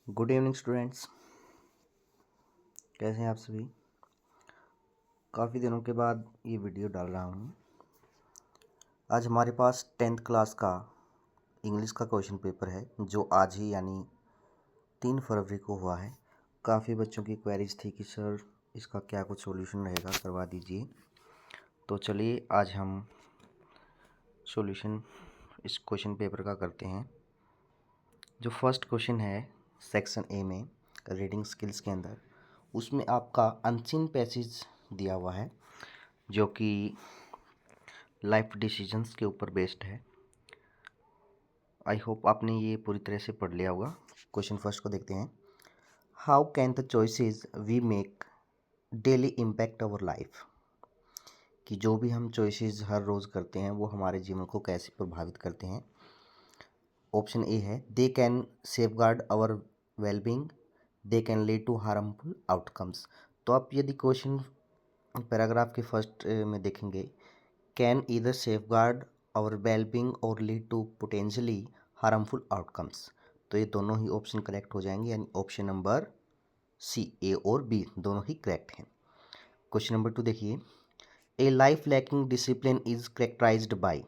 Good evening students, कैसे हैं आप सभी। काफ़ी दिनों के बाद ये वीडियो डाल रहा हूँ। आज हमारे पास 10th क्लास का इंग्लिश का क्वेश्चन पेपर है जो आज ही यानी 3 फरवरी को हुआ है। काफ़ी बच्चों की क्वेरीज थी कि सर इसका क्या कुछ सॉल्यूशन रहेगा, करवा दीजिए। तो चलिए आज हम सॉल्यूशन इस क्वेश्चन पेपर का करते हैं। जो फर्स्ट क्वेश्चन है सेक्शन ए में रीडिंग स्किल्स के अंदर, उसमें आपका अनसीन पैसेज दिया हुआ है जो कि लाइफ डिसीजंस के ऊपर बेस्ड है। आई होप आपने ये पूरी तरह से पढ़ लिया होगा। क्वेश्चन फर्स्ट को देखते हैं। How can the choices we make daily impact our life, कि जो भी हम चॉइसेस हर रोज़ करते हैं वो हमारे जीवन को कैसे प्रभावित करते हैं। ऑप्शन ए है they can safeguard our wellbeing, they can lead to harmful outcomes. तो आप यदि क्वेश्चन पैराग्राफ के फर्स्ट में देखेंगे, can either safeguard our wellbeing और lead to potentially harmful outcomes, तो ये दोनों ही ऑप्शन करेक्ट हो जाएंगे, यानी ऑप्शन नंबर सी, ए और बी दोनों ही करेक्ट हैं। क्वेश्चन नंबर 2 देखिए, a life lacking discipline is characterised by,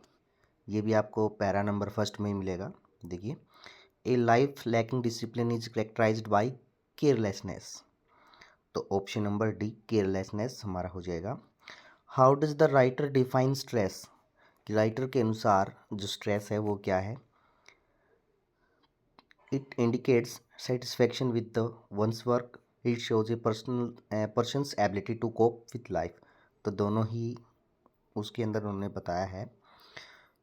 ये भी आपको पैरा नंबर फर्स्ट में ही मिलेगा। देखिए, a life lacking discipline is characterised by carelessness, तो ऑप्शन नंबर डी केयरलेसनेस हमारा हो जाएगा। How does the writer define stress, writer के अनुसार जो स्ट्रेस है वो क्या है। It indicates satisfaction with the one's work, it shows a person's ability to cope with life, तो दोनों ही उसके अंदर उन्होंने बताया है।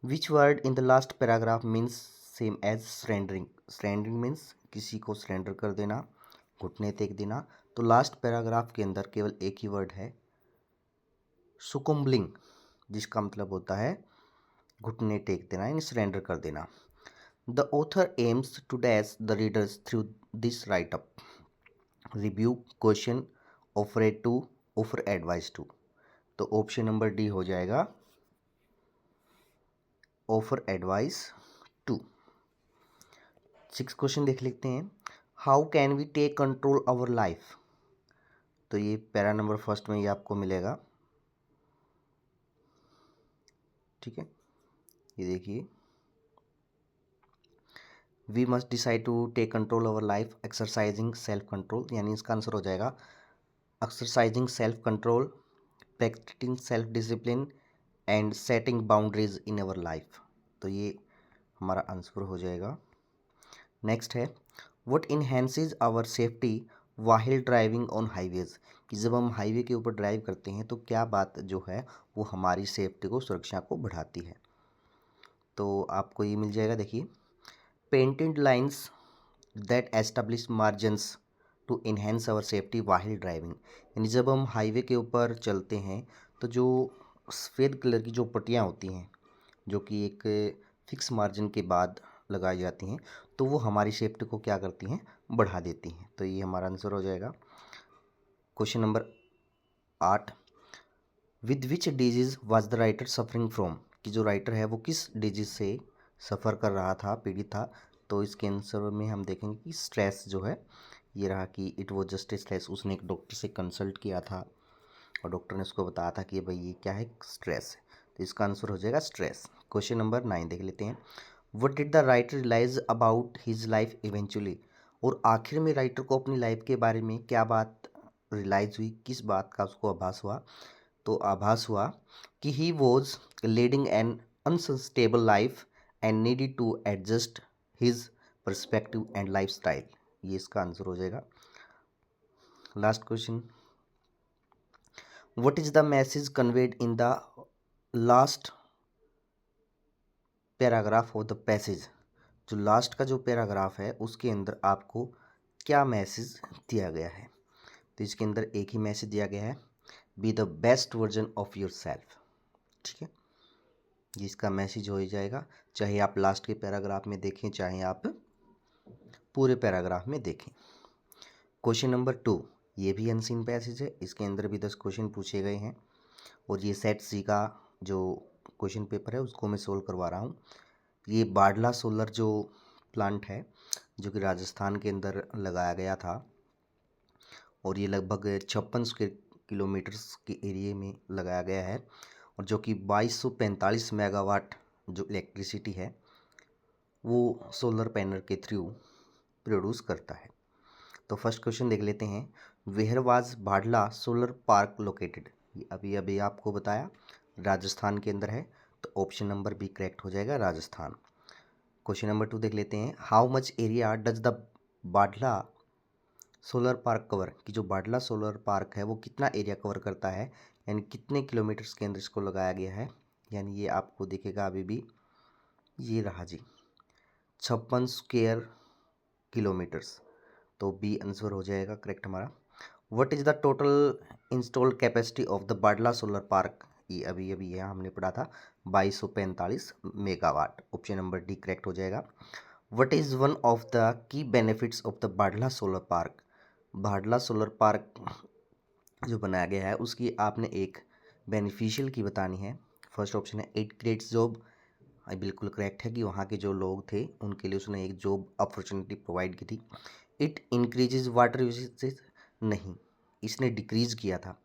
Which word in the last paragraph means same as surrendering, surrendering means किसी को सरेंडर कर देना, घुटने टेक देना। तो लास्ट पैराग्राफ के अंदर केवल एक ही वर्ड है सुकुम्बलिंग, जिसका मतलब होता है घुटने टेक देना यानी सरेंडर कर देना। The author aims to dash the readers through this write up, review question, offer a to, offer advice to, तो ऑप्शन नंबर डी हो जाएगा ऑफर एडवाइस टू। 6 क्वेश्चन देख लेते हैं। How can we take control over life, तो ये para number first में ये आपको मिलेगा। ठीक है, ये देखिए, we must decide to take control over life exercising self control, यानी इसका आंसर हो जाएगा exercising self control, practising self discipline and setting boundaries in our life, तो ये हमारा आंसर हो जाएगा। नेक्स्ट है what enhances our safety while driving on highways, कि जब हम हाईवे के ऊपर ड्राइव करते हैं तो क्या बात जो है वो हमारी सेफ्टी को, सुरक्षा को बढ़ाती है। तो आपको ये मिल जाएगा। देखिए, painted lines that establish margins to enhance our safety while driving, यानी जब हम हाईवे के ऊपर चलते हैं तो जो सफ़ेद कलर की जो पट्टियाँ होती हैं जो कि एक फिक्स मार्जिन के बाद लगाई जाती हैं, तो वो हमारी सेफ्टी को क्या करती हैं, बढ़ा देती हैं, तो ये हमारा आंसर हो जाएगा। Question number 8, with which disease was the writer suffering from, कि जो राइटर है वो किस डिजीज़ से सफ़र कर रहा था, पीड़ित था। तो इसके आंसर में हम देखेंगे कि स्ट्रेस जो है ये रहा, कि इट वॉज जस्ट स्ट्रेस, उसने एक डॉक्टर से कंसल्ट किया था और डॉक्टर ने उसको बताया था कि भाई ये क्या है, स्ट्रेस है, तो इसका आंसर हो जाएगा स्ट्रेस। क्वेश्चन नंबर 9 देख लेते हैं। What did the writer realise about his life eventually, और आखिर में राइटर को अपनी लाइफ के बारे में क्या बात रियलाइज हुई, किस बात का उसको आभास हुआ। तो आभास हुआ कि he was leading an unsustainable life and needed to adjust his perspective and lifestyle, ये इसका आंसर हो जाएगा। Last question, what is the message conveyed in the last paragraph of the passage, जो लास्ट का जो paragraph है उसके अंदर आपको क्या मैसेज दिया गया है। तो इसके अंदर एक ही मैसेज दिया गया है, be the best version of your self. ठीक है, जिसका मैसेज हो ही जाएगा, चाहे आप लास्ट के पैराग्राफ में देखें चाहे आप पूरे पैराग्राफ में देखें। क्वेश्चन नंबर 2, ये भी अनसीन पैसेज है, इसके अंदर भी 10 क्वेश्चन पूछे गए हैं और ये सेट सी का जो क्वेश्चन पेपर है उसको मैं सोल्व करवा रहा हूँ। ये बाडला सोलर जो प्लांट है जो कि राजस्थान के अंदर लगाया गया था और ये लगभग 56 स्क्वायर किलोमीटर्स के एरिए में लगाया गया है और जो कि 2245 मेगावाट जो इलेक्ट्रिसिटी है वो सोलर पैनल के थ्रू प्रोड्यूस करता है। तो फर्स्ट क्वेश्चन देख लेते हैं। Where was Bhadla solar park located? अभी अभी आपको बताया राजस्थान के अंदर है, तो ऑप्शन नंबर बी करेक्ट हो जाएगा, राजस्थान। क्वेश्चन नंबर 2 देख लेते हैं। How much area does the Bhadla solar park cover? कि जो बाढ़ला सोलर पार्क है वो कितना एरिया कवर करता है, यानी कितने किलोमीटर्स के अंदर इसको लगाया गया है, यानी ये आपको दिखेगा अभी भी, ये रहा जी 56 स्क्वायर किलोमीटर्स। तो बी आंसर हो जाएगा करेक्ट हमारा। What is the total installed capacity of the Bhadla solar park? ये अभी अभी यहाँ हमने पढ़ा था 2245 megawatt. Option number D correct हो जाएगा। What is one of the key benefits of the Bhadla solar park? Bhadla solar park जो बनाया गया है उसकी आपने एक बेनिफिशियल की बतानी है। फर्स्ट ऑप्शन है इट क्रिएट्स जॉब। बिल्कुल करेक्ट है कि वहाँ के जो लोग थे उनके लिए उसने एक जॉब अपॉर्चुनिटी प्रोवाइड की थी। इट इंक्रीजेज वाटर यूसेज, नहीं, इसने डिक्रीज किया था।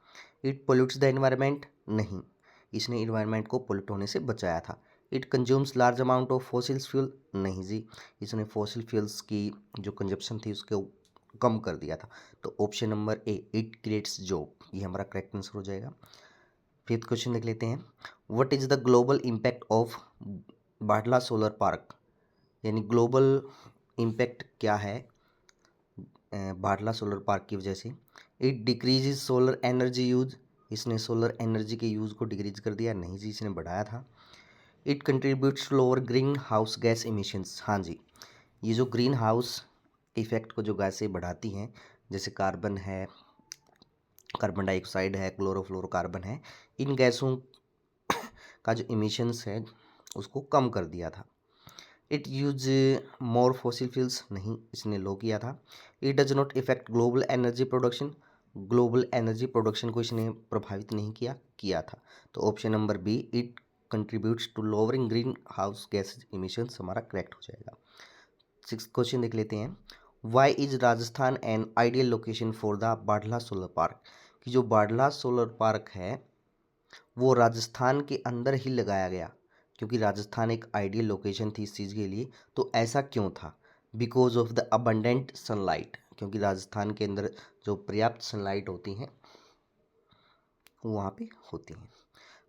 इट पोल्यूट्स द एनवायरनमेंट, नहीं, इसने इन्वायरमेंट को पोल्यूट होने से बचाया था। It consumes large amount of fossils fuel, नहीं जी, इसने फॉसिल फ्यूल्स की जो कंजप्शन थी उसके कम कर दिया था। तो option number A it creates job, ये हमारा करेक्ट आंसर हो जाएगा। फिफ्थ क्वेश्चन देख लेते हैं। What is the global impact of Bhadla solar park? यानी ग्लोबल इम्पैक्ट क्या है बाढ़ला सोलर पार्क की वजह से? It decreases solar energy use, इसने सोलर एनर्जी के यूज़ को डिक्रीज कर दिया, नहीं जी, इसने बढ़ाया था। It contributes to lower greenhouse gas emissions, हाँ जी, ये जो ग्रीन हाउस इफेक्ट को जो गैसें बढ़ाती हैं जैसे कार्बन है, कार्बन डाइऑक्साइड है, क्लोरोफ्लोरोकार्बन है, इन गैसों का जो इमिशंस है उसको कम कर दिया था। It use more fossil fuels, नहीं, इसने लो किया था। It does not affect global energy production, global energy production को इसने प्रभावित नहीं किया था। तो option number B it contributes to lowering greenhouse gas emissions हमारा करेक्ट हो जाएगा। सिक्स क्वेश्चन देख लेते हैं। Why is Rajasthan an ideal location for the Bhadla solar park? कि जो बाढ़ला सोलर पार्क है वो राजस्थान के अंदर ही लगाया गया क्योंकि राजस्थान एक आइडियल लोकेशन थी इस चीज़ के लिए। तो ऐसा क्यों था? Because of the abundant sunlight, क्योंकि राजस्थान के अंदर जो पर्याप्त सनलाइट होती हैं वो वहाँ पे होती हैं।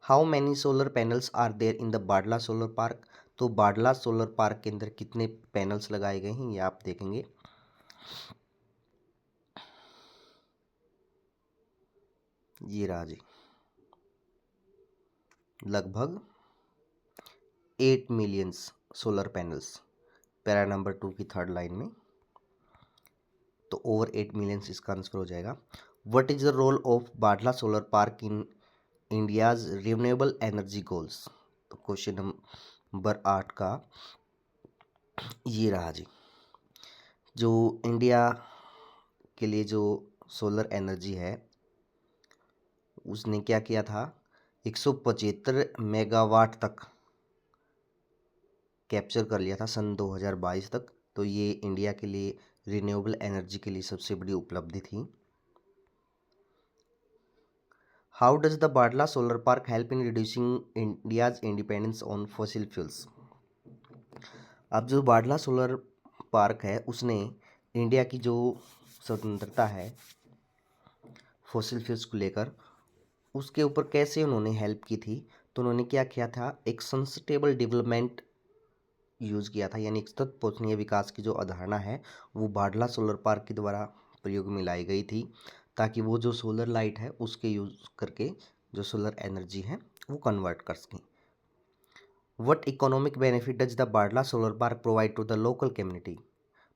How many solar panels are there in the Bhadla solar park? तो बाढ़ला सोलर पार्क के अंदर कितने पैनल्स लगाए गए हैं ये आप देखेंगे। ये रहा जी, लगभग 8 millions solar panels, para number 2 की थर्ड लाइन में, तो ओवर 8 मिलियंस इसका आंसर हो जाएगा। What is the role of Bhadla solar park in India's renewable energy goals? तो क्वेश्चन नंबर 8 का ये रहा जी, जो इंडिया के लिए जो सोलर एनर्जी है उसने क्या किया था, 175 मेगावाट तक कैप्चर कर लिया था सन 2022 तक। तो ये इंडिया के लिए रिन्यूएबल एनर्जी के लिए सबसे बड़ी उपलब्धि थी। How does the Bhadla solar park help in reducing India's independence on fossil fuels? अब जो बाढ़ला सोलर पार्क है उसने इंडिया की जो स्वतंत्रता है फॉसिल फ्यूल्स को लेकर उसके ऊपर कैसे उन्होंने हेल्प की थी? तो उन्होंने क्या किया था, एक सस्टेनेबल डेवलपमेंट यूज़ किया था, यानी सतत पोषणीय विकास की जो अवधारणा है वो बाढ़ला सोलर पार्क के द्वारा प्रयोग में लाई गई थी ताकि वो जो सोलर लाइट है उसके यूज़ करके जो सोलर एनर्जी है वो कन्वर्ट कर सकें। What economic benefit does the Bhadla solar park provide to the local community?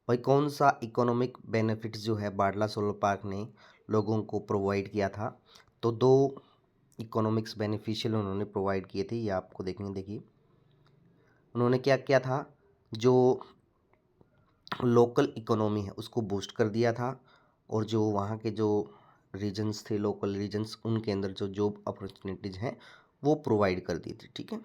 भाई कौन सा इकोनॉमिक बेनिफिट्स जो है बाढ़ला सोलर पार्क ने लोगों को प्रोवाइड किया था? तो दो इकोनॉमिक्स बेनिफिशियल उन्होंने प्रोवाइड किए थे, ये आपको देखेंगे। देखिए उन्होंने क्या किया था, जो लोकल इकोनॉमी है उसको बूस्ट कर दिया था और जो वहाँ के जो रीजन्स थे, लोकल रीजन्स, उनके अंदर जो जॉब अपॉर्चुनिटीज़ हैं वो प्रोवाइड कर दी थी। ठीक है,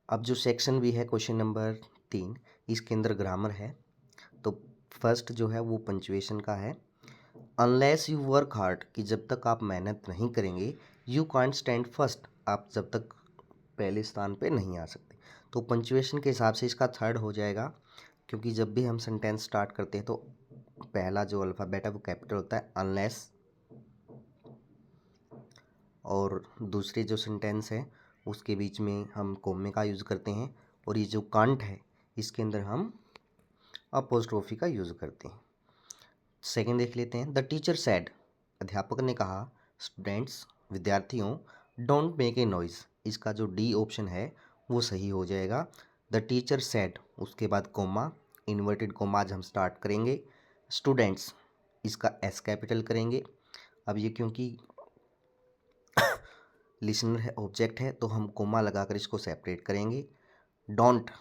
अब जो सेक्शन भी है क्वेश्चन नंबर 3, इसके अंदर ग्रामर है। तो फर्स्ट जो है वो पंचुएशन का है। अनलेस यू वर्क हार्ड, कि जब तक आप मेहनत नहीं करेंगे, यू कांट स्टैंड फर्स्ट, आप जब तक पहले स्थान पे नहीं आ सकते। तो पंचुएशन के हिसाब से इसका थर्ड हो जाएगा, क्योंकि जब भी हम सेंटेंस स्टार्ट करते हैं तो पहला जो अल्फ़ाबेट है वो कैपिटल होता है, अनलेस, और दूसरे जो सेंटेंस है उसके बीच में हम कोमे का यूज़ करते हैं, और ये जो कांट है इसके अंदर हम अपोस्ट्रोफी का यूज़ करते हैं। सेकंड देख लेते हैं। द टीचर सेड, अध्यापक ने कहा, स्टूडेंट्स, विद्यार्थियों, डोंट मेक ए नॉइज़, इसका जो डी ऑप्शन है वो सही हो जाएगा। द टीचर सेड, उसके बाद कोमा, इन्वर्टेड कोमा आज हम स्टार्ट करेंगे। स्टूडेंट्स, इसका एस कैपिटल करेंगे। अब ये क्योंकि लिसनर है, ऑब्जेक्ट है, तो हम कोमा लगाकर इसको सेपरेट करेंगे। डोंट,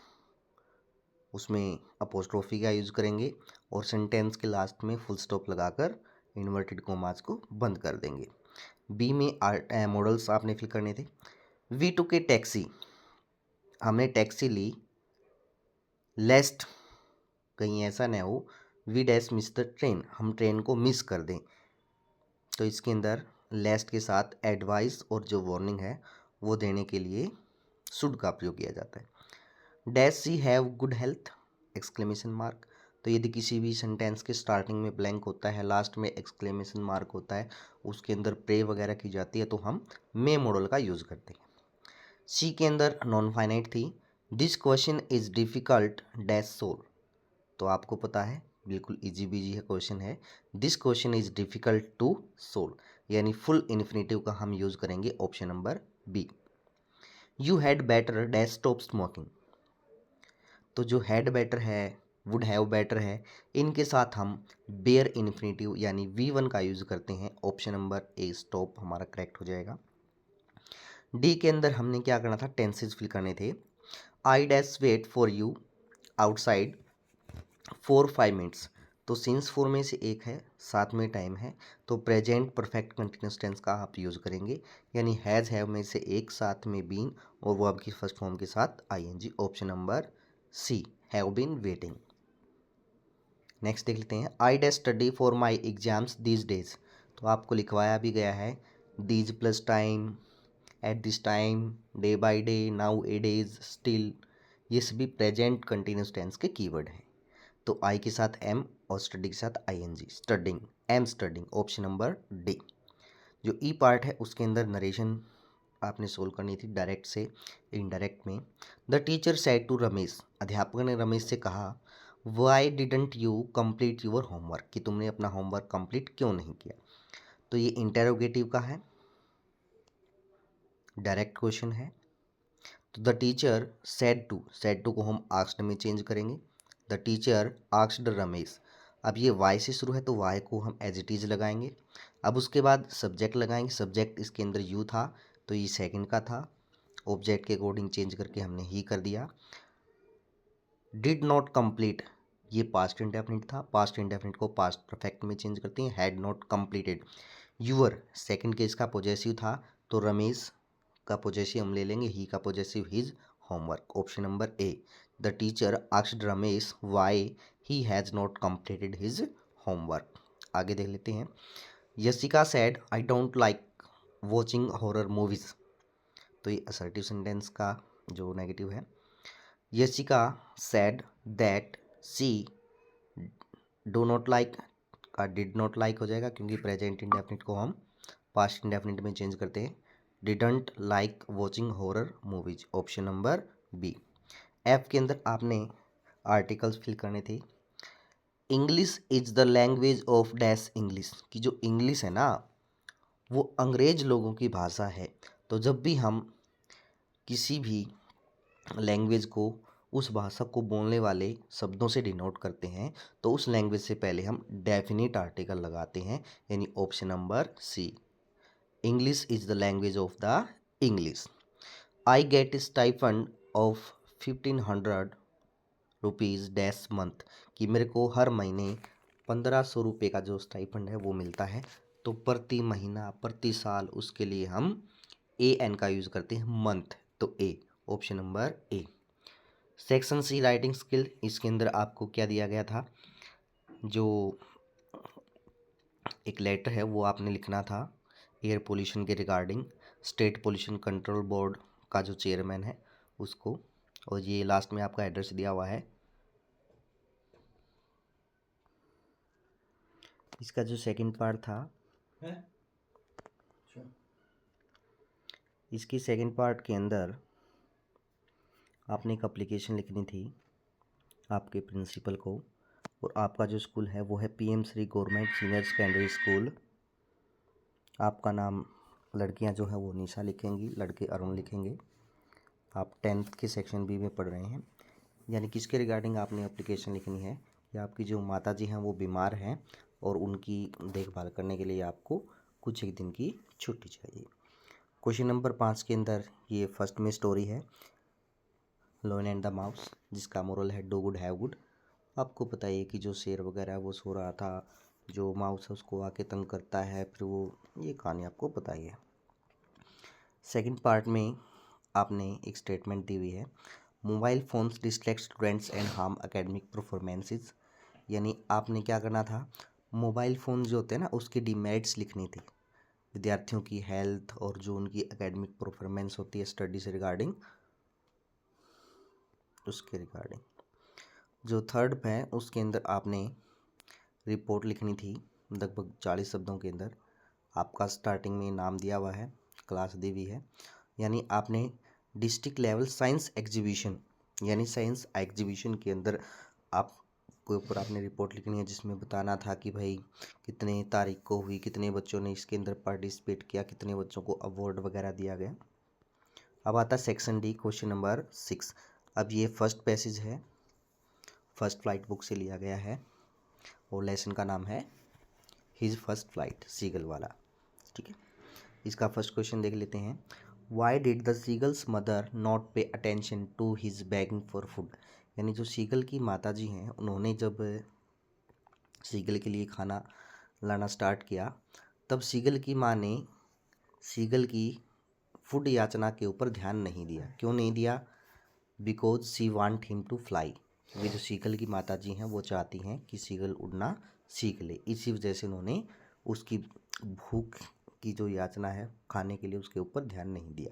उसमें अपोस्ट्रोफी का यूज़ करेंगे, और सेंटेंस के लास्ट में फुल स्टॉप लगाकर इन्वर्टेड कोमास को बंद कर देंगे। बी में मॉडल्स आपने फिल करने थे। वी टुक ए टैक्सी, हमने टैक्सी ली। लेस्ट, कहीं ऐसा न हो we dash miss the train, हम ट्रेन को मिस कर दें, तो इसके अंदर लेस्ट के साथ एडवाइस और जो वार्निंग है वो देने के लिए शुड का प्रयोग किया जाता है। Dash she have good health, exclamation mark, तो यदि किसी भी सेंटेंस के स्टार्टिंग में ब्लैंक होता है, लास्ट में एक्सक्लेमेशन मार्क होता है, उसके अंदर प्रे वगैरह की जाती है, तो हम मे मॉडल का यूज़ करते हैं। सी के अंदर नॉन फाइनाइट थी। This question is difficult dash solve, तो आपको पता है बिल्कुल इजी बीजी है क्वेश्चन है। This question is difficult to solve, यानी फुल इन्फिनेटिव का हम यूज़ करेंगे option number B. You had better dash stop smoking, तो जो हैड बेटर है, वुड हैव बेटर है, इनके साथ हम बेयर इन्फिनेटिव यानी V1 का यूज़ करते हैं। ऑप्शन नंबर ए स्टॉप हमारा करेक्ट हो जाएगा। डी के अंदर हमने क्या करना था, टेंसेज फिल करने थे। I dash wait for you outside 4-5 minutes, तो सिंस 4 में से एक है, साथ में टाइम है, तो प्रेजेंट परफेक्ट कंटिन्यूस टेंस का आप यूज़ करेंगे, यानी हैज़ हैव में से एक, साथ में बीन, और वो आपकी फर्स्ट फॉर्म के साथ ING। Option number C, have been waiting. Next देख लेते हैं। I dash study for my exams these days, तो आपको लिखवाया भी गया है these plus time, at this time, day by day, nowadays, still, ये सभी प्रेजेंट कंटिन्यूस टेंस के कीवर्ड हैं। तो आई के साथ एम और स्टडी के साथ ING, studying, am studying, option number D. जो ई पार्ट है उसके अंदर नरेशन आपने सोल्व करनी थी डायरेक्ट से इनडायरेक्ट में। The teacher said to Ramesh, अध्यापक ने रमेश से कहा, why didn't you complete your homework, कि तुमने अपना होमवर्क कंप्लीट क्यों नहीं किया। तो ये इंटेरोगेटिव का है, डायरेक्ट क्वेश्चन है। तो द टीचर सेड टू को हम आस्क्ड में चेंज करेंगे। द टीचर आस्क्ड रमेश, अब ये वाई से शुरू है तो वाई को हम एज इट इज़ लगाएंगे। अब उसके बाद सब्जेक्ट लगाएंगे, सब्जेक्ट इसके अंदर यू था तो ये सेकंड का था, ऑब्जेक्ट के अकॉर्डिंग चेंज करके हमने ही कर दिया। डिड नॉट कंप्लीट, ये पास्ट इंडेफिनिट था, पास्ट इंडेफिनिट को पास्ट परफेक्ट में चेंज करते हैं। Had not completed, your second case का पॉजेसिव था, तो रमेश का पॉजेसिव हम ले लेंगे, ही का possessive his homework. Option number A, the teacher asked Ramesh why he has not completed his homework. आगे देख लेते हैं। Yashika said I don't like watching horror movies, तो ये असर्टिव सेंटेंस का जो नेगेटिव है। Yashika said that she do not like का डिड नॉट लाइक हो जाएगा, क्योंकि प्रेजेंट इंडेफिनिट को हम पास्ट इंडेफिनिट में चेंज करते हैं। Didn't like watching horror movies, option number B. F के अंदर आपने आर्टिकल्स फिल करने थे। English is the language of dash English, कि जो इंग्लिश है ना वो अंग्रेज लोगों की भाषा है। तो जब भी हम किसी भी लैंग्वेज को, उस भाषा को बोलने वाले शब्दों से डिनोट करते हैं, तो उस लैंग्वेज से पहले हम डेफिनेट आर्टिकल लगाते हैं, यानी option number C, English is the language of the English. I get stipend of 1500 rupees dash month, कि मेरे को हर महीने 1500 रुपये का जो स्टाइफंड है वो मिलता है। तो प्रति महीना, प्रति साल, उसके लिए हम AN का यूज़ करते हैं, मंथ, तो A, option number A. Section C writing skill, इसके अंदर आपको क्या दिया गया था, जो एक लेटर है वो आपने लिखना था एयर पोल्यूशन के regarding state pollution control board का जो चेयरमैन है उसको, और ये लास्ट में आपका एड्रेस दिया हुआ है। इसका जो सेकंड पार्ट था इसकी सेकंड पार्ट के अंदर आपने एक एप्लीकेशन लिखनी थी आपके प्रिंसिपल को, और आपका जो स्कूल है वो है PM Shri government senior secondary school. आपका नाम, लड़कियां जो है वो निशा लिखेंगी, लड़के अरुण लिखेंगे। आप 10th के सेक्शन बी में पढ़ रहे हैं, यानी किसके रिगार्डिंग आपने एप्लीकेशन लिखनी है, या आपकी जो माता जी हैं वो बीमार हैं और उनकी देखभाल करने के लिए आपको कुछ एक दिन की छुट्टी चाहिए। क्वेश्चन नंबर 5 के अंदर ये फर्स्ट में स्टोरी है लॉयन एंड द माउस, जिसका मोरल है डू गुड हैव गुड। आपको पता है कि जो शेर वगैरह है वो सो रहा था, जो माउस है उसको आके तंग करता है, फिर वो, ये कहानी आपको पता ही है। सेकंड पार्ट में आपने एक स्टेटमेंट दी हुई है mobile phones distract students and harm academic performances, यानी आपने क्या करना था, मोबाइल फ़ोन जो होते हैं ना उसकी डिमेरिट्स लिखनी थी, विद्यार्थियों की हेल्थ और जो उनकी एकेडमिक परफॉर्मेंस होती है स्टडी से रिगार्डिंग, उसके रिगार्डिंग। जो थर्ड है उसके अंदर आपने रिपोर्ट लिखनी थी लगभग 40 शब्दों के अंदर। आपका स्टार्टिंग में नाम दिया हुआ है, क्लास दी हुई है, यानी आपने डिस्ट्रिक्ट लेवल साइंस एग्जीबिशन, यानी साइंस एग्जीबिशन के अंदर आपके ऊपर आपने रिपोर्ट लिखनी है, जिसमें बताना था कि भाई कितने तारीख को हुई, कितने बच्चों ने इसके अंदर पार्टिसिपेट किया, कितने बच्चों को अवार्ड वगैरह दिया गया। अब आता सेक्शन डी, क्वेश्चन नंबर 6। अब ये फर्स्ट पैसेज है, फर्स्ट फ्लाइट बुक से लिया गया है, और लेसन का नाम है हिज फर्स्ट फ्लाइट, सीगल वाला। ठीक है, इसका फर्स्ट क्वेश्चन देख लेते हैं। Why did the seagull's mother not pay attention to his begging for food, यानी जो सीगल की माता जी हैं उन्होंने जब सीगल के लिए खाना लाना स्टार्ट किया, तब सीगल की माँ ने सीगल की फूड याचना के ऊपर ध्यान नहीं दिया। क्यों नहीं दिया? Because she want him to fly, वे जो सीगल की माता जी हैं वो चाहती हैं कि सीगल उड़ना सीख ले, इसी वजह से उन्होंने उसकी भूख की जो याचना है खाने के लिए उसके ऊपर ध्यान नहीं दिया।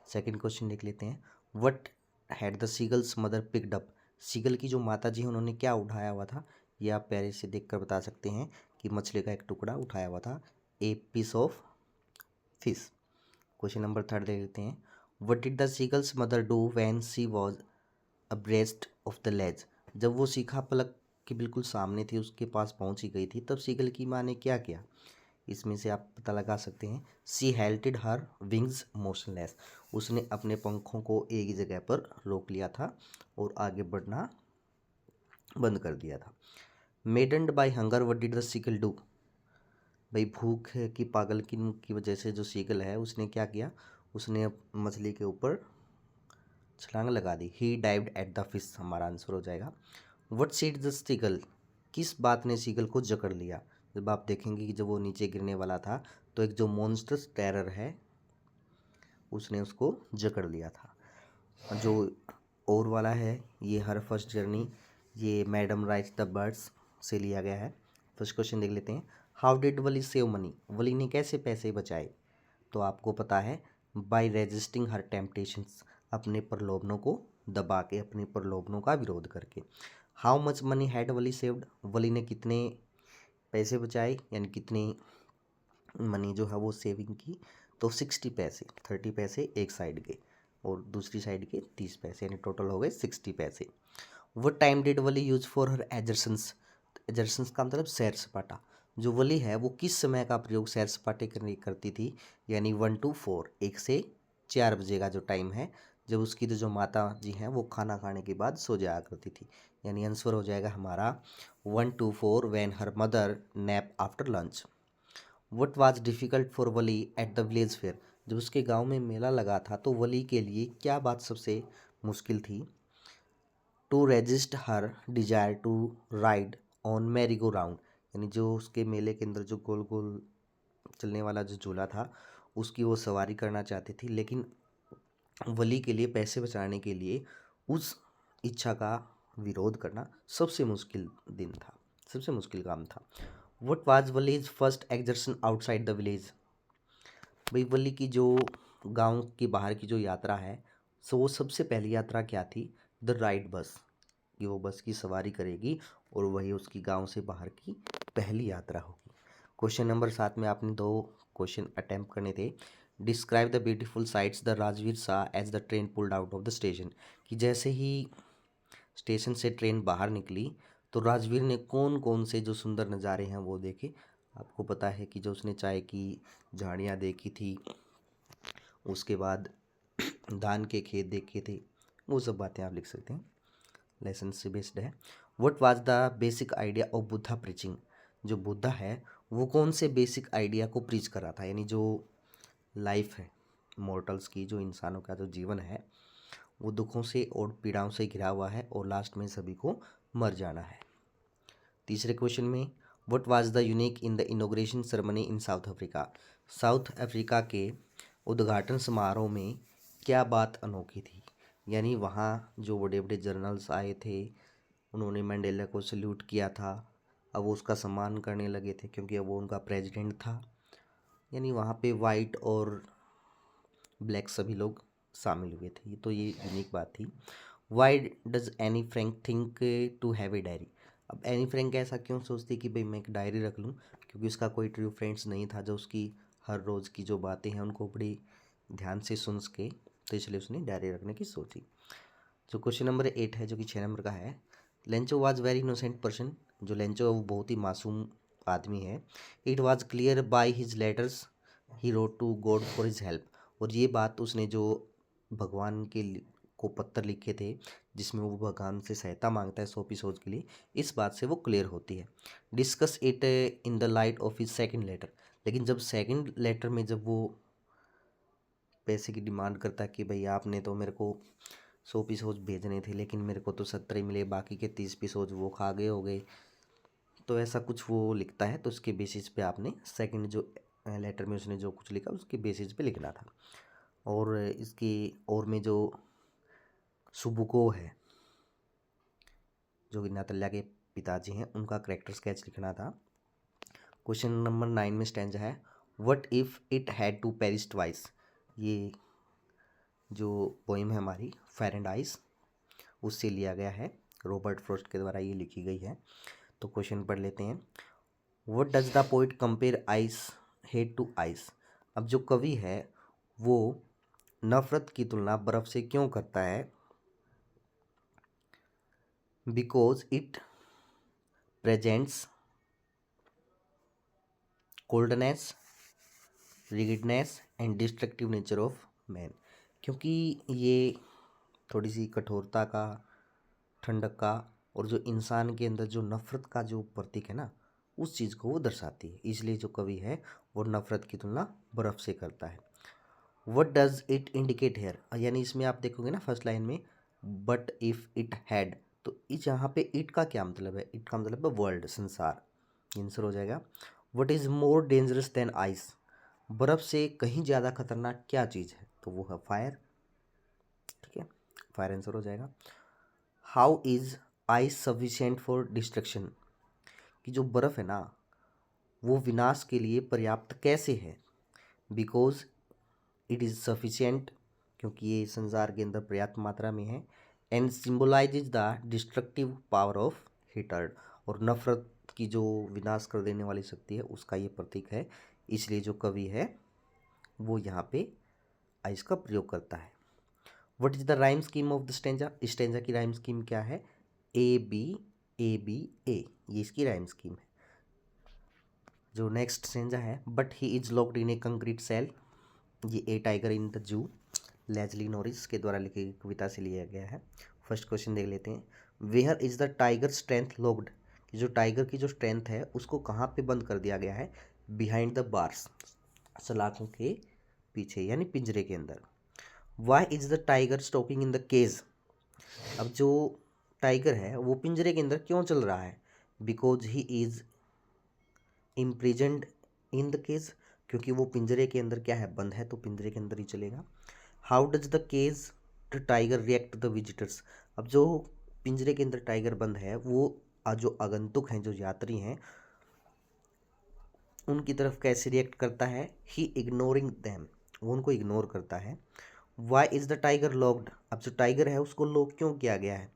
सेकंड क्वेश्चन देख लेते हैं। What had the seagull's mother picked up, seagull की जो माता जी हैं उन्होंने क्या उठाया हुआ था, ये आप प्यारे से देखकर बता सकते हैं कि मछली का एक टुकड़ा उठाया हुआ था, a piece of fish. Question number third देख लेते हैं। What did the seagull's mother do when she was abreast of the ledge, जब वो सीखा पलक के बिल्कुल सामने थी, उसके पास पहुंची गई थी, तब सीगल की माँ ने क्या किया? इसमें से आप पता लगा सकते हैं। सी हेल्टेड हर विंग्स मोशनलेस, उसने अपने पंखों को एक ही जगह पर रोक लिया था और आगे बढ़ना बंद कर दिया था। Maddened by hunger what did the seagull do, भाई भूख की पागल की वजह से जो सीगल है उसने क्या किया, उसने मछली के ऊपर छलांग लगा दी। ही डाइव्ड एट द फिश, हमारा आंसर हो जाएगा। व्हाट सीड द सीगल, किस बात ने सीगल को जकड़ लिया? जब आप देखेंगे कि जब वो नीचे गिरने वाला था तो एक जो मॉन्स्टर्स टेरर है उसने उसको जकड़ लिया था। जो और वाला है ये हर फर्स्ट जर्नी, ये मैडम राइट्स द बर्ड्स से लिया गया है। फर्स्ट क्वेश्चन देख लेते हैं। How did Valli save money, Valli ने कैसे पैसे बचाए? तो आपको पता है बाय रेजिस्टिंग हर टेम्पटेशंस, अपने प्रलोभनों को दबा के, अपने प्रलोभनों का विरोध करके। How much money had Valli saved, Valli ने कितने पैसे बचाए, यानी कितनी मनी जो है वो सेविंग की? तो 60 पैसे, 30 पैसे एक साइड के और दूसरी साइड के 30 पैसे, यानी टोटल हो गए 60 पैसे। What time did Valli use for her excursions, excursions का मतलब सैर सपाटा, जो वली है वो किस समय का प्रयोग सैर सपाटे करने करती थी? यानी 1 to 4, 1 से 4 बजे का जो टाइम है, जब उसकी तो जो माता जी हैं वो खाना खाने के बाद सो जाया करती थी। यानी आंसर हो जाएगा हमारा 1 to 4 when her mother nap after lunch. What was difficult for Wali at the village fair, जब उसके गांव में मेला लगा था तो वली के लिए क्या बात सबसे मुश्किल थी? To resist her desire to ride on merry go round, यानी जो उसके मेले के अंदर जो गोल गोल चलने वाला जो झूला था उसकी वो सवारी करना चाहती थी, लेकिन वली के लिए पैसे बचाने के लिए उस इच्छा का विरोध करना सबसे मुश्किल दिन था, सबसे मुश्किल काम था। What was Valli's first excursion outside the village. भाई वली की जो गांव के बाहर की जो यात्रा है, सो वो सबसे पहली यात्रा क्या थी? द राइड बस, कि वो बस की सवारी करेगी और वही उसकी गांव से बाहर की पहली यात्रा होगी। क्वेश्चन नंबर 7 में आपने 2 क्वेश्चन अटेम्प्ट करने थे। Describe the beautiful sights the Rajveer saw as the train pulled out of the station, कि जैसे ही स्टेशन से ट्रेन बाहर निकली तो राजवीर ने कौन कौन से जो सुंदर नज़ारे हैं वो देखे। आपको पता है कि जो उसने चाय की झाड़ियाँ देखी थी, उसके बाद धान के खेत देखे थे, वो सब बातें आप लिख सकते हैं, लेसन से बेस्ड है। What was the basic idea of Buddha preaching, जो बुद्धा है वो कौन से बेसिक आइडिया को प्रीच कर रहा था, यानी जो लाइफ है मॉर्टल्स की, जो इंसानों का जो जीवन है वो दुखों से और पीड़ाओं से घिरा हुआ है और लास्ट में सभी को मर जाना है। तीसरे क्वेश्चन में what was the unique in the inauguration ceremony in south Africa, south Africa के उद्घाटन समारोह में क्या बात अनोखी थी, यानी वहाँ जो बड़े बड़े जर्नल्स आए थे उन्होंने मंडेला को सल्यूट किया था, अब वो उसका सम्मान करने लगे थे क्योंकि अब वो उनका प्रेसिडेंट था, यानी वहाँ पे वाइट और ब्लैक सभी लोग शामिल हुए थे, तो ये यूनिक बात थी। Why does Anne Frank think to have a diary, अब एनी फ्रैंक ऐसा क्यों सोचती कि भाई मैं एक डायरी रख लूँ, क्योंकि उसका कोई ट्रू फ्रेंड्स नहीं था जो उसकी हर रोज़ की जो बातें हैं उनको बड़ी ध्यान से सुन सके, तो इसलिए उसने डायरी रखने की सोची। जो क्वेश्चन नंबर 8 है, जो कि 6 नंबर का है, Lencho was very innocent person, जो लेंचो वो बहुत ही मासूम आदमी है। It was clear by his letters he wrote to God for his help, और ये बात उसने जो भगवान के को पत्र लिखे थे जिसमें वो भगवान से सहायता मांगता है 100 एपिसोड के लिए, इस बात से वो क्लियर होती है। Discuss it in the light of his second letter, लेकिन जब सेकंड लेटर में जब वो पैसे की डिमांड करता है कि भाई आपने तो मेरे को 100 एपिसोड भेजने थे लेकिन मेरे को तो 17 ही मिले, बाकी के 30 एपिसोड वो खा गए हो गए, तो ऐसा कुछ वो लिखता है, तो उसके बेसिस पे आपने सेकंड जो लेटर में उसने जो कुछ लिखा उसके बेसिस पे लिखना था। और इसकी और में जो सुबुको है जो कि नातल्या के पिताजी हैं, उनका करेक्टर स्केच लिखना था। क्वेश्चन नंबर 9 में स्टैंजा है, what if it had to perish twice, ये जो पोइम है हमारी फायर एंड आइस उससे लिया गया है, रॉबर्ट फ्रॉस्ट के द्वारा ये लिखी गई है। तो क्वेश्चन पढ़ लेते हैं। What does the poet compare ice hate to ice, अब जो कवि है वो नफरत की तुलना बर्फ से क्यों करता है? Because it presents coldness, rigidness and destructive nature of man, क्योंकि ये थोड़ी सी कठोरता का, ठंडक का और जो इंसान के अंदर जो नफ़रत का जो प्रतीक है ना, उस चीज़ को वो दर्शाती है, इसलिए जो कवि है वो नफ़रत की तुलना बर्फ़ से करता है। What does it indicate here, यानी इसमें आप देखोगे ना फर्स्ट लाइन में बट इफ़ इट हैड, तो इस यहाँ पे इट का क्या मतलब है? इट का मतलब है वर्ल्ड, संसार, आंसर हो जाएगा। What is more dangerous than ice, बर्फ़ से कहीं ज़्यादा खतरनाक क्या चीज़ है? तो वो है फायर, ठीक है, फायर आंसर हो जाएगा। How is ice sufficient for destruction, कि जो बर्फ़ है ना वो विनाश के लिए पर्याप्त कैसे है? बिकॉज इट इज़ सफिशिएंट, क्योंकि ये संसार के अंदर पर्याप्त मात्रा में है। And symbolize the destructive power of hatred, और नफरत की जो विनाश कर देने वाली शक्ति है उसका ये प्रतीक है, इसलिए जो कवि है वो यहाँ पे आइस का प्रयोग करता है। What is the rhyme scheme of the stanza, stanza की राइम स्कीम क्या है? ए बी ए बी ए, ये इसकी राइम स्कीम है। जो नेक्स्ट स्टेंजा है, but he is locked in a concrete cell, ये a tiger in the zoo, Leslie Norris के द्वारा लिखी गई कविता से लिया गया है। फर्स्ट क्वेश्चन देख लेते हैं। Where is the tiger strength locked, कि जो टाइगर की जो स्ट्रेंथ है उसको कहाँ पे बंद कर दिया गया है? बिहाइंड द बार्स, सलाखों के पीछे, यानी पिंजरे के अंदर। Why is the tiger stalking in the cage, अब जो टाइगर है वो पिंजरे के अंदर क्यों चल रहा है? Because he is imprisoned in the cage, क्योंकि वो पिंजरे के अंदर क्या है? बंद है, तो पिंजरे के अंदर ही चलेगा। How does the cage the tiger react to the visitors. अब जो पिंजरे के अंदर टाइगर बंद है वो जो आगंतुक हैं, जो यात्री हैं, उनकी तरफ कैसे रिएक्ट करता है। ही इग्नोरिंग दैम, वो उनको इग्नोर करता है। Why is the tiger locked. अब जो टाइगर है उसको लॉक क्यों किया गया है।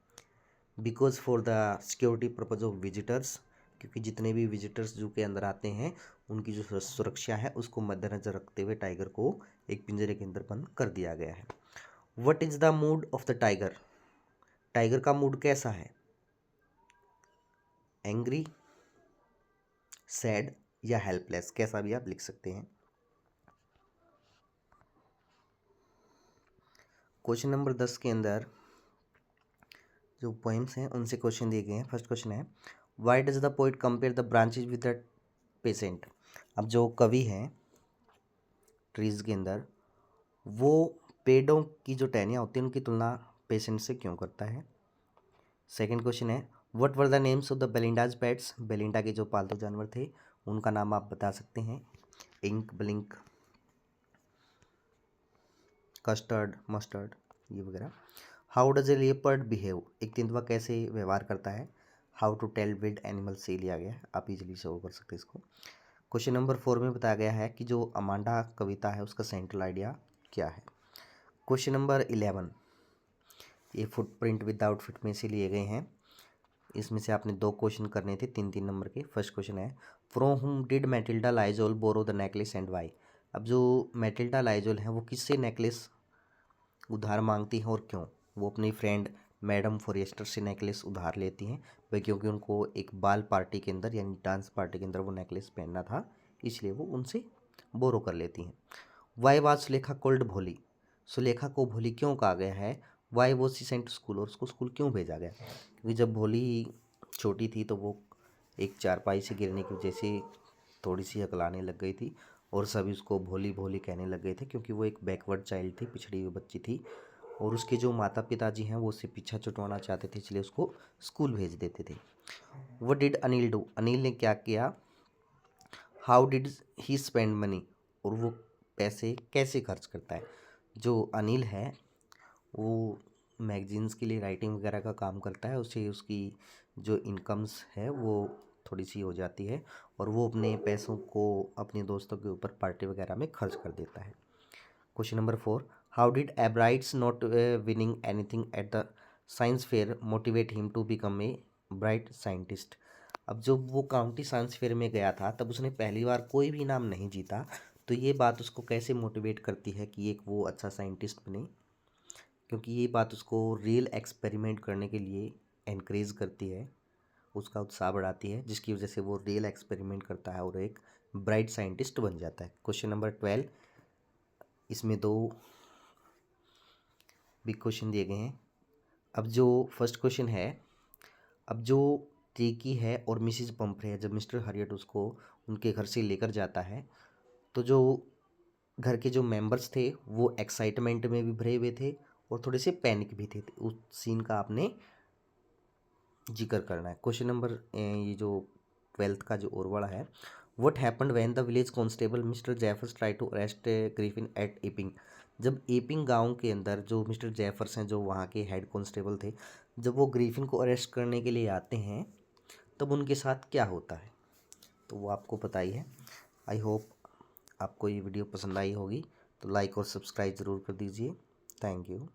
Because for the security purpose of visitors, क्योंकि जितने भी विजिटर्स जू के अंदर आते हैं उनकी जो सुरक्षा है उसको मद्देनजर रखते हुए टाइगर को एक पिंजरे के अंदर बंद कर दिया गया है। What is the mood off the tiger. Tiger का मूड कैसा है। एंग्री, सैड या हेल्पलेस, कैसा भी आप लिख सकते हैं। क्वेश्चन नंबर 10 के अंदर जो पोएम्स हैं उनसे क्वेश्चन दिए गए हैं। फर्स्ट क्वेश्चन है why does the poet compare the branches with the patient. अब जो कवि हैं ट्रीज के अंदर वो पेड़ों की जो टहनियाँ होती हैं उनकी तुलना पेशेंट से क्यों करता है। सेकंड क्वेश्चन है what were the names of the Belinda's pets. Belinda के जो पालतू जानवर थे उनका नाम आप बता सकते हैं। इंक, ब्लिंक, कस्टर्ड, मस्टर्ड, ये वगैरह। How does a leopard behave. एक तेंदुआ कैसे व्यवहार करता है। How to tell wild animal से लिया गया है, आप इजीली सॉल्व कर सकते हैं इसको। क्वेश्चन नंबर 4 में बताया गया है कि जो अमांडा कविता है उसका सेंट्रल आइडिया क्या है। क्वेश्चन नंबर 11, ये फुटप्रिंट विदाउट फिट में से लिए गए हैं। इसमें से आपने 2 क्वेश्चन करने थे 3-3 नंबर के। फर्स्ट क्वेश्चन है from whom did Mathilda Loisel borrow the necklace and why. अब जो मैटिल्डा लाइजोल है वो किससे नेकलेस उधार मांगती हैं और क्यों। वो अपनी फ्रेंड मैडम फॉरेस्टर से नेकलेस उधार लेती हैं भाई, क्योंकि उनको एक बाल पार्टी के अंदर यानी डांस पार्टी के अंदर वो नेकलेस पहनना था, इसलिए वो उनसे बोरो कर लेती हैं। वाई वाज सुलेखा कोल्ड भोली। सुलेखा को भोली क्यों कहा गया है। वाई वो सी सेंट स्कूल, और उसको स्कूल क्यों भेजा गया, क्योंकि जब भोली छोटी थी तो वो एक चारपाई से गिरने की वजह से थोड़ी सी हकलाने लग गई थी और सभी उसको भोली भोली कहने लग गए थे, क्योंकि वो एक बैकवर्ड चाइल्ड थी, पिछड़ी हुई बच्ची थी और उसके जो माता पिताजी हैं वो उससे पीछा छुटवाना चाहते थे, इसलिए उसको स्कूल भेज देते थे। वो डिड अनिल डू, अनिल ने क्या किया। How did he spend money, और वो पैसे कैसे खर्च करता है। जो अनिल है वो मैगजीन्स के लिए राइटिंग वगैरह का काम करता है, उससे उसकी जो इनकम्स है वो थोड़ी सी हो जाती है और वो अपने पैसों को अपने दोस्तों के ऊपर पार्टी वगैरह में खर्च कर देता है। Question number 4, how did Ebright's not winning anything at the science fair motivate him to become a bright scientist. अब जब वो काउंटी साइंस फेयर में गया था तब उसने पहली बार कोई भी इनाम नहीं जीता, तो ये बात उसको कैसे मोटिवेट करती है कि एक वो अच्छा साइंटिस्ट बने, क्योंकि ये बात उसको रियल एक्सपेरिमेंट करने के लिए एनकरेज करती है, उसका उत्साह बढ़ाती है, जिसकी वजह से वो रियल एक्सपेरिमेंट करता है और एक ब्राइट साइंटिस्ट बन जाता है। क्वेश्चन नंबर 12, इसमें 2 बिग क्वेश्चन दिए गए हैं। अब जो फर्स्ट क्वेश्चन है, अब जो टेकी है और मिसिज पंफ्रे है, जब मिस्टर हरियट उसको उनके घर से लेकर जाता है तो जो घर के जो मेंबर्स थे वो एक्साइटमेंट में भी भरे हुए थे और थोड़े से पैनिक भी थे। उस सीन का आपने जिक्र करना है। क्वेश्चन नंबर ये जो 12th का जो और वाला है, what happened when the village constable Mr Jaffers try to arrest Griffin at Iping. जब एपिंग गांव के अंदर जो मिस्टर जेफर्स हैं, जो वहाँ के हेड कांस्टेबल थे, जब वो ग्रिफिन को अरेस्ट करने के लिए आते हैं तब उनके साथ क्या होता है, तो वो आपको पता ही है। आई होप आपको ये वीडियो पसंद आई होगी, तो लाइक और सब्सक्राइब ज़रूर कर दीजिए। Thank you.